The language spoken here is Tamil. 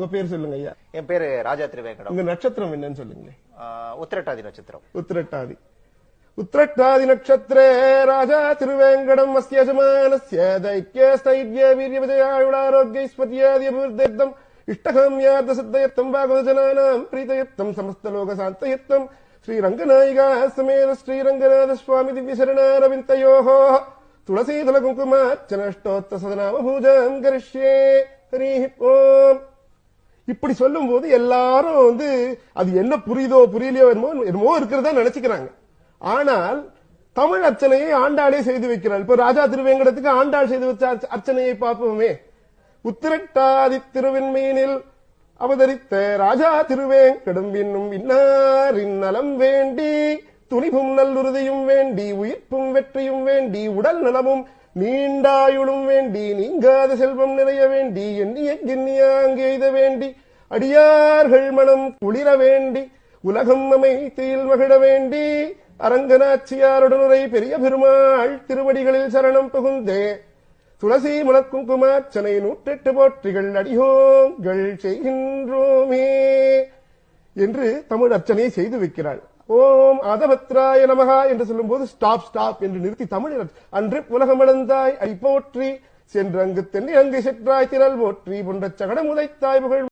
உங்க பேர் சொல்லுங்க ஐயா. என் பேரு ராஜா திருவேங்கடம். உங்க நட்சத்திரம் என்னன்னு சொல்லுங்களேன். உத்திரட்டாதி நட்சத்திரம். உத்திரட்டாதி. உத்திரட்டாதி நட்சத்திரே ராஜா திருவேங்கடம் அஸ்யஜமானஸ்ய தைக்யஸ்தைர்ய வீர்ய விஜயாயுளாரோக்யஸ்பத்யாதி அபிவர்த்தம் இஷ்டகாம்யார்த்த சித்தயத்தம் பாகவதஜனானாம் பிரீதயத்தம் சமஸ்தலோக சாந்தயத்தம் ஸ்ரீரங்கநாயிகா சமேத ஸ்ரீரங்கநாத சுவாமி திவ்யசரணாரவிந்தயோஹோ துளசீதல குங்குமார்ச்சனஷ்டோத்த சதநாம பூஜாம் கரிஷ்யே. ஹரி ஓம். இப்படி சொல்லும் போது எல்லாரும் அது என்ன புரியுதோ புரியலையோ என்னமோ இருக்கிறதா நினைச்சுக்கிறாங்க. ஆனால் தமிழ் அர்ச்சனையை ஆண்டாளே செய்து வைக்கிறாள். இப்ப ராஜா திருவேங்கடத்துக்கு ஆண்டாள் செய்து வச்ச அர்ச்சனையை பார்ப்போமே. உத்திரட்டாதி திருவெண்மீனில் அவதரித்த ராஜா திருவேங்கடம் என்னும் இன்னாரின் நலம் வேண்டி துணிவும் நல்லுறுதியும் வேண்டி உயிர்ப்பும் வெற்றியும் வேண்டி உடல் நலமும் நீண்டாயுளும் வேண்டி நீங்காத செல்வம் நிறைய வேண்டி எண்ணியாங்கு எய்த வேண்டி அடியார்கள் மனம் குளிர வேண்டி உலகம் அமைதியில் மகிழ வேண்டி அரங்கநாச்சியாருடனுரை பெரிய பெருமாள் திருவடிகளில் சரணம் புகுந்தே துளசி மலர்குங்குமார்ச்சனை 108 போற்றிகள் அடியோங்கள் செய்கின்றோமே என்று தமிழ் அர்ச்சனையை செய்து வைக்கிறாள். ஓம் ஆதபத்ராய நமகா என்று சொல்லும் போது ஸ்டாப் என்று நிறுத்தி தமிழ் அன்று உலகமளந்தாய் ஐ போற்றி சென்றங்கு தென்னி அங்கு செற்றாய் திரள் போற்றி போன்ற சகடம் உதைத்தாய் புகழ்